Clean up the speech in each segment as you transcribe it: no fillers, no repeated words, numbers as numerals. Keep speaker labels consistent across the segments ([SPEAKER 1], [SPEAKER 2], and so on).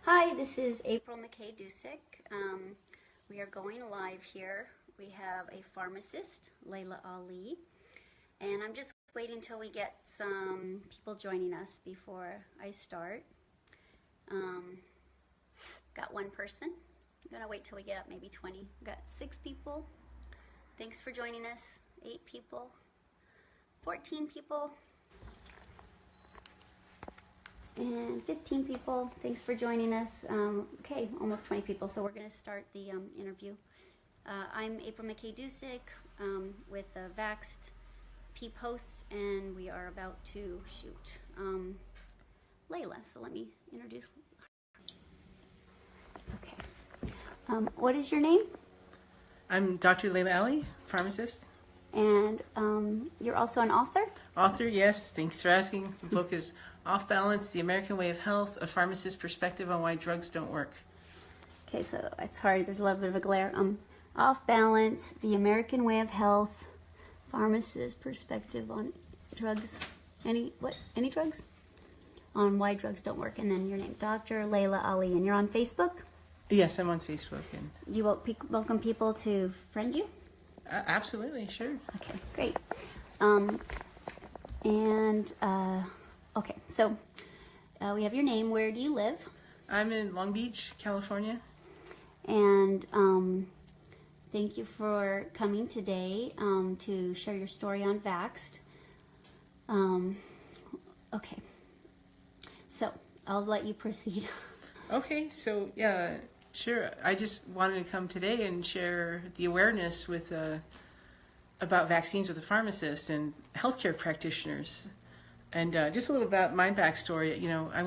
[SPEAKER 1] Hi, this is April McKay-Dusick. We are going live here. We have a pharmacist, Layla Ali, and I'm just waiting until we get some people joining us before I start. Got one person. I'm gonna wait till we get up, maybe 20. Got 6 people. Thanks for joining us. 8 people, 14 people, and 15 people. Thanks for joining us. Okay, almost 20 people, so we're going to start the interview. I'm April McKay-Dusick with Vaxxed Peep Hosts, and we are about to shoot Layla. So let me introduce. Okay. What is your name?
[SPEAKER 2] I'm Dr. Layla Ali, pharmacist.
[SPEAKER 1] And you're also an author?
[SPEAKER 2] Author, yes. Thanks for asking. The book is Off Balance, The American Way of Health, A Pharmacist's Perspective on Why Drugs Don't Work.
[SPEAKER 1] Okay, so it's hard. There's a little bit of a glare. Off Balance, The American Way of Health, Pharmacist's Perspective on Drugs. Any drugs? On Why Drugs Don't Work. And then your name, Dr. Layla Ali. And you're on Facebook?
[SPEAKER 2] Yes, I'm on Facebook. And
[SPEAKER 1] you welcome people to friend you?
[SPEAKER 2] Absolutely, sure.
[SPEAKER 1] Okay, great. Okay, so we have your name. Where do you live?
[SPEAKER 2] I'm in Long Beach, California.
[SPEAKER 1] And thank you for coming today to share your story on Vaxxed. Okay, so I'll let you proceed.
[SPEAKER 2] Okay, so yeah, sure. I just wanted to come today and share the awareness with about vaccines with a pharmacist and healthcare practitioners. And just a little about my backstory. You know, when I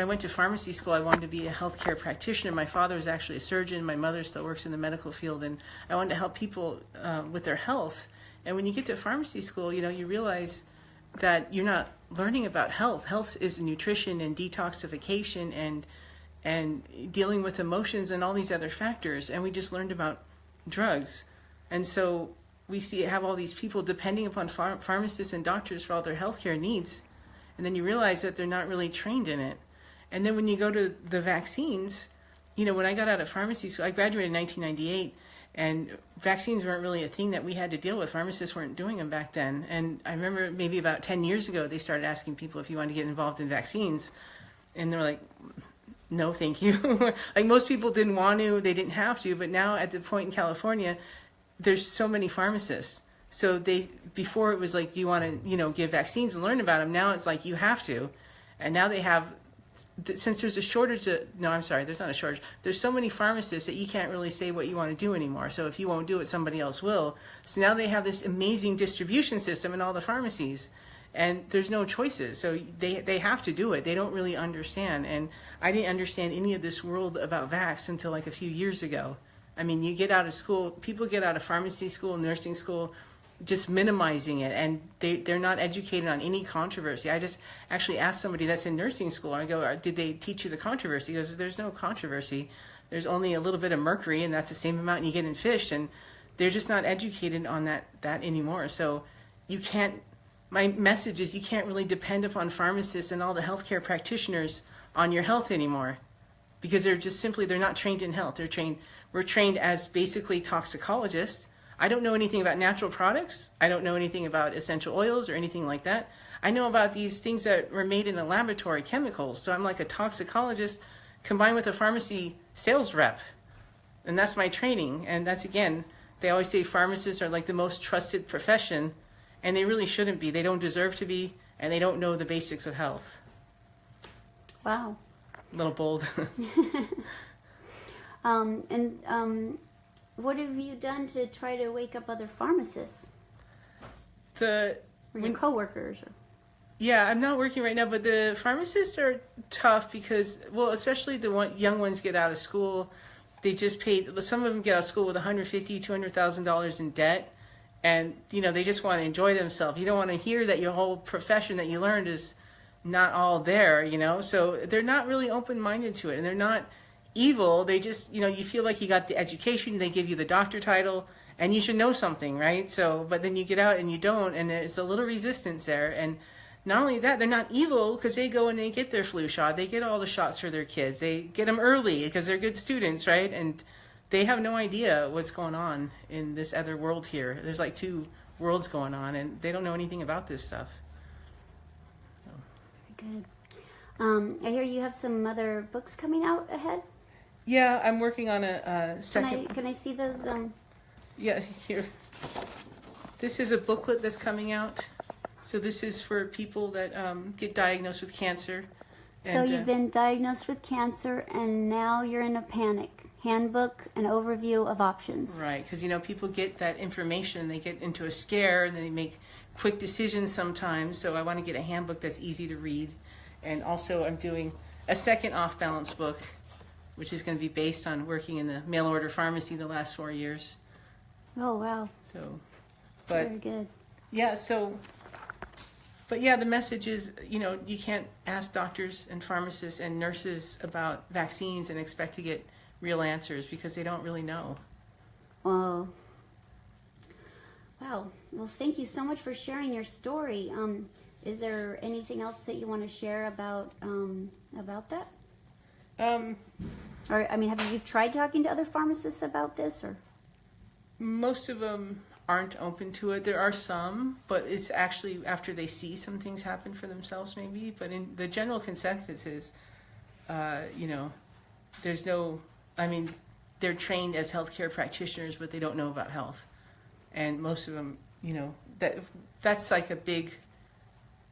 [SPEAKER 2] went to pharmacy school, I wanted to be a healthcare practitioner. My father was actually a surgeon. My mother still works in the medical field, and I wanted to help people with their health. And when you get to pharmacy school, you know, you realize that you're not learning about health. Health is nutrition and detoxification and dealing with emotions and all these other factors. And we just learned about drugs. And so we have all these people depending upon pharmacists and doctors for all their healthcare needs. And then you realize that they're not really trained in it. And then when you go to the vaccines, you know, when I got out of pharmacy school, I graduated in 1998, and vaccines weren't really a thing that we had to deal with. Pharmacists weren't doing them back then. And I remember maybe about 10 years ago, they started asking people if you wanted to get involved in vaccines. And they were like, no, thank you. Like most people didn't want to, they didn't have to. But now at the point in California, there's so many pharmacists. So before it was like, do you want to, you know, give vaccines and learn about them? Now it's like you have to. And now they have, since there's a shortage there's not a shortage. There's so many pharmacists that you can't really say what you want to do anymore. So if you won't do it, somebody else will. So now they have this amazing distribution system in all the pharmacies. And there's no choices. So they have to do it. They don't really understand. And I didn't understand any of this world about vax until like a few years ago. I mean, you get out of school, people get out of pharmacy school, nursing school, just minimizing it, and they're not educated on any controversy. I just actually asked somebody that's in nursing school, and I go, did they teach you the controversy? He goes, there's no controversy. There's only a little bit of mercury, and that's the same amount you get in fish, and they're just not educated on that anymore. So you can't, my message is you can't really depend upon pharmacists and all the healthcare practitioners on your health anymore, because they're not trained in health. We're trained as basically toxicologists. I don't know anything about natural products. I don't know anything about essential oils or anything like that. I know about these things that were made in a laboratory, chemicals. So I'm like a toxicologist combined with a pharmacy sales rep. And that's my training. And that's, again, they always say pharmacists are like the most trusted profession, and they really shouldn't be. They don't deserve to be, and they don't know the basics of health.
[SPEAKER 1] Wow.
[SPEAKER 2] A little bold.
[SPEAKER 1] What have you done to try to wake up other pharmacists?
[SPEAKER 2] Or
[SPEAKER 1] your coworkers?
[SPEAKER 2] Yeah, I'm not working right now, but the pharmacists are tough because, well, especially the young ones get out of school. They just paid, some of them get out of school with $150,000, $200,000 in debt. And, you know, they just want to enjoy themselves. You don't want to hear that your whole profession that you learned is not all there, you know. So they're not really open-minded to it, and they're not evil. They just, you know, you feel like you got the education, they give you the doctor title, and you should know something, right? So, but then you get out and you don't, and there's a little resistance there. And not only that, they're not evil because they go and they get their flu shot. They get all the shots for their kids. They get them early because they're good students, right? And they have no idea what's going on in this other world here. There's like two worlds going on, and they don't know anything about this stuff.
[SPEAKER 1] Very good. I hear you have some other books coming out ahead.
[SPEAKER 2] Yeah, I'm working on a second.
[SPEAKER 1] Can I see those?
[SPEAKER 2] Yeah, here. This is a booklet that's coming out. So this is for people that get diagnosed with cancer.
[SPEAKER 1] So you've been diagnosed with cancer, and now you're in a panic. Handbook, an overview of options.
[SPEAKER 2] Right, because people get that information, they get into a scare, and they make quick decisions sometimes. So I want to get a handbook that's easy to read. And also I'm doing a second off-balance book, which is going to be based on working in the mail-order pharmacy the last 4 years.
[SPEAKER 1] Oh, wow.
[SPEAKER 2] So,
[SPEAKER 1] very good.
[SPEAKER 2] Yeah, but yeah, the message is, you can't ask doctors and pharmacists and nurses about vaccines and expect to get real answers because they don't really know.
[SPEAKER 1] Wow. Wow. Well, thank you so much for sharing your story. Is there anything else that you want to share about that? Or have you tried talking to other pharmacists about this, or?
[SPEAKER 2] Most of them aren't open to it. There are some, but it's actually after they see some things happen for themselves, maybe. But in the general consensus is, there's no. They're trained as healthcare practitioners, but they don't know about health, and most of them, that's like a big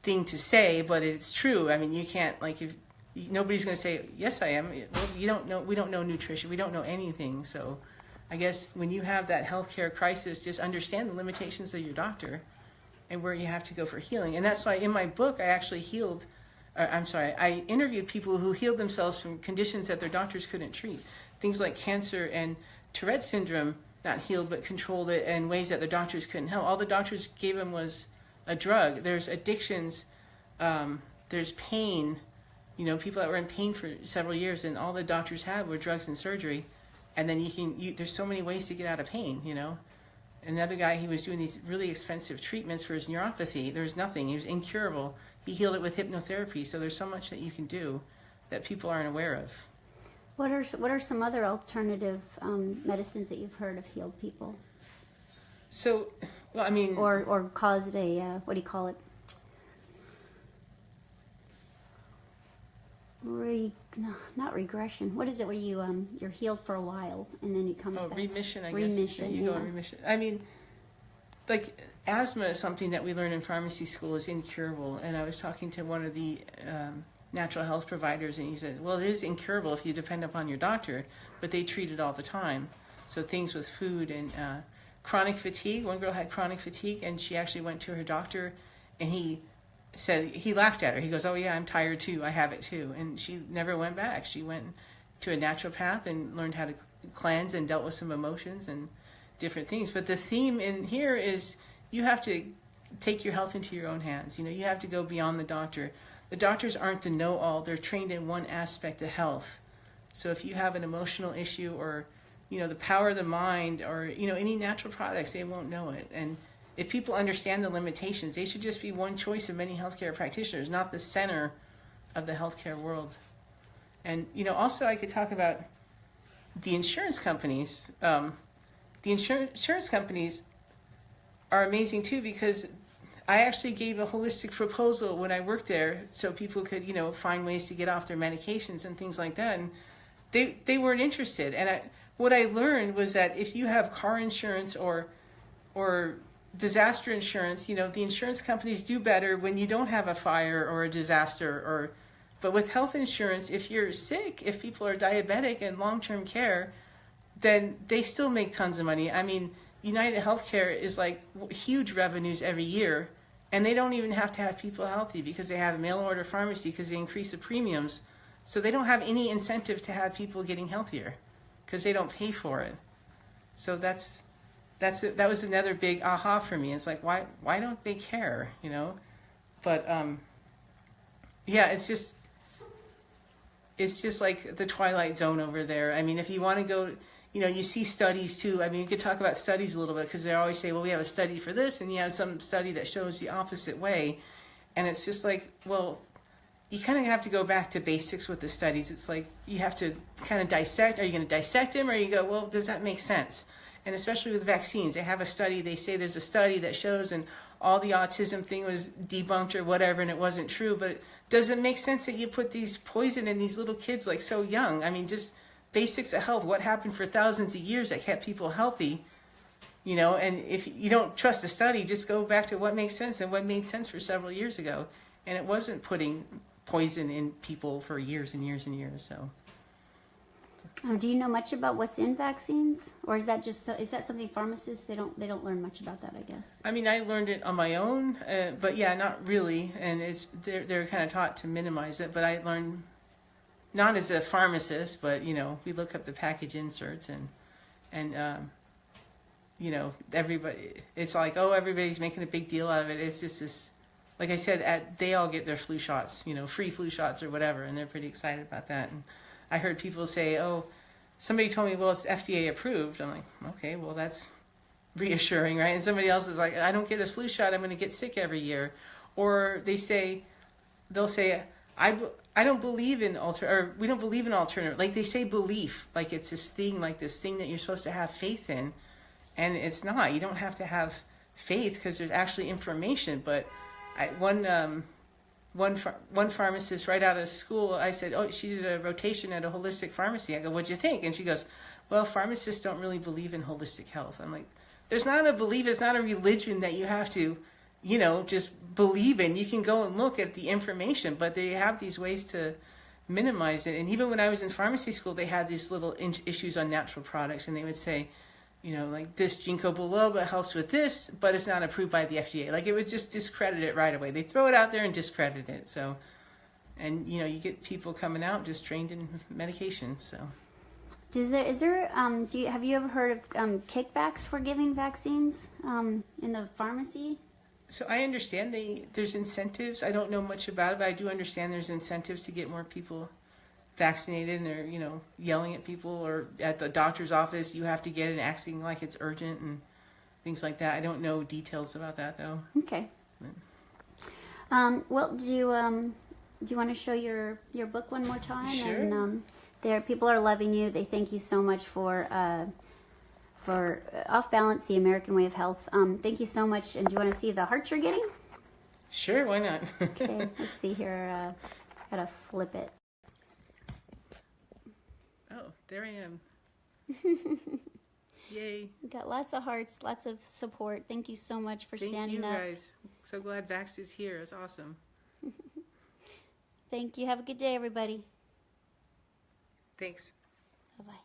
[SPEAKER 2] thing to say, but it's true. You can't if nobody's going to say yes, I am. Well, you don't know. We don't know nutrition. We don't know anything. So, I guess when you have that healthcare crisis, just understand the limitations of your doctor and where you have to go for healing. And that's why in my book, I actually I interviewed people who healed themselves from conditions that their doctors couldn't treat. Things like cancer and Tourette syndrome, not healed, but controlled it in ways that the doctors couldn't help. All the doctors gave them was a drug. There's addictions. There's pain. People that were in pain for several years, and all the doctors had were drugs and surgery. And then there's so many ways to get out of pain, Another guy, he was doing these really expensive treatments for his neuropathy. There was nothing. He was incurable. He healed it with hypnotherapy. So there's so much that you can do that people aren't aware of.
[SPEAKER 1] What are some other alternative medicines that you've heard have healed people?
[SPEAKER 2] So,
[SPEAKER 1] or caused a what do you call it? Not regression. What is it where you're healed for a while and then it comes back?
[SPEAKER 2] Remission, I guess.
[SPEAKER 1] Remission,
[SPEAKER 2] You go in remission. Asthma is something that we learn in pharmacy school is incurable. And I was talking to one of the natural health providers, and he says, well, it is incurable if you depend upon your doctor, but they treat it all the time. So things with food and chronic fatigue. One girl had chronic fatigue, and she actually went to her doctor, and he laughed at her. He goes, oh yeah, I'm tired too. I have it too. And she never went back. She went to a naturopath and learned how to cleanse and dealt with some emotions and different things. But the theme in here is you have to take your health into your own hands. You have to go beyond the doctor. The doctors aren't the know-all. They're trained in one aspect of health. So if you have an emotional issue or, the power of the mind or, any natural products, they won't know it. And if people understand the limitations, they should just be one choice of many healthcare practitioners, not the center of the healthcare world. And, also I could talk about the insurance companies. The insurance companies are amazing too, because I actually gave a holistic proposal when I worked there so people could, find ways to get off their medications and things like that. And they weren't interested. And what I learned was that if you have car insurance or disaster insurance, the insurance companies do better when you don't have a fire or a disaster. But with health insurance, if you're sick, if people are diabetic and long-term care, then they still make tons of money. United Healthcare is like huge revenues every year, and they don't even have to have people healthy because they have a mail-order pharmacy because they increase the premiums. So they don't have any incentive to have people getting healthier because they don't pay for it. So that was another big aha for me. It's like, why don't they care, But it's just like the Twilight Zone over there. If you want to go, you see studies too. You could talk about studies a little bit because they always say, well, we have a study for this, and you have some study that shows the opposite way. And it's just like, well, you kind of have to go back to basics with the studies. It's like you have to kind of dissect. Are you going to dissect them, or you go, well, does that make sense? And especially with vaccines, they have a study. They say there's a study that shows, and all the autism thing was debunked or whatever, and it wasn't true. But does it make sense that you put these poison in these little kids like so young? I mean, just basics of health. What happened for thousands of years that kept people healthy? You know, and if you don't trust the study, just go back to what makes sense and what made sense for several years ago. And it wasn't putting poison in people for years and years and years. So,
[SPEAKER 1] do you know much about what's in vaccines, or is that something pharmacists they don't learn much about that? I guess.
[SPEAKER 2] I mean, I learned it on my own, but yeah, not really. And they're kind of taught to minimize it. But I learned not as a pharmacist, but you know, we look up the package inserts and you know, everybody. It's like, oh, everybody's making a big deal out of it. It's just this. Like I said, they all get their flu shots, you know, free flu shots or whatever, and they're pretty excited about that. And I heard people say, oh, somebody told me, well, it's FDA approved. I'm like, okay, well, that's reassuring, right? And somebody else is like, I don't get a flu shot, I'm going to get sick every year. Or they'll say, I don't believe in we don't believe in alternative. Like they say belief, like it's this thing that you're supposed to have faith in. And it's not. You don't have to have faith because there's actually information, but one pharmacist right out of school, I said, oh, she did a rotation at a holistic pharmacy. I go, what'd you think? And she goes, well, pharmacists don't really believe in holistic health. I'm like, there's not a belief, it's not a religion that you have to, you know, just believe in. You can go and look at the information, but they have these ways to minimize it. And even when I was in pharmacy school, they had these little issues on natural products, and they would say, you know, like this ginkgo biloba helps with this, but it's not approved by the FDA. Like it would just discredit it right away. They throw it out there and discredit it. So, and you know, you get people coming out just trained in medications. So, have you ever heard of kickbacks for giving vaccines in the pharmacy? So I understand there's incentives. I don't know much about it, but I do understand there's incentives to get more people vaccinated, and they're, you know, yelling at people, or at the doctor's office, you have to get it, and acting like it's urgent and things like that. I don't know details about that though.
[SPEAKER 1] Okay. Well, do you want to show your book one more time?
[SPEAKER 2] Sure.
[SPEAKER 1] And people are loving you. They thank you so much for Off Balance, the American Way of Health. Thank you so much. And do you want to see the hearts you're getting?
[SPEAKER 2] Sure, why not?
[SPEAKER 1] Okay, let's see here. Gotta flip it.
[SPEAKER 2] Oh, there I am. Yay.
[SPEAKER 1] We got lots of hearts, lots of support. Thank you so much for standing up.
[SPEAKER 2] Thank you, guys. So glad Vaxxed is here. It's awesome.
[SPEAKER 1] Thank you. Have a good day, everybody.
[SPEAKER 2] Thanks.
[SPEAKER 1] Bye-bye.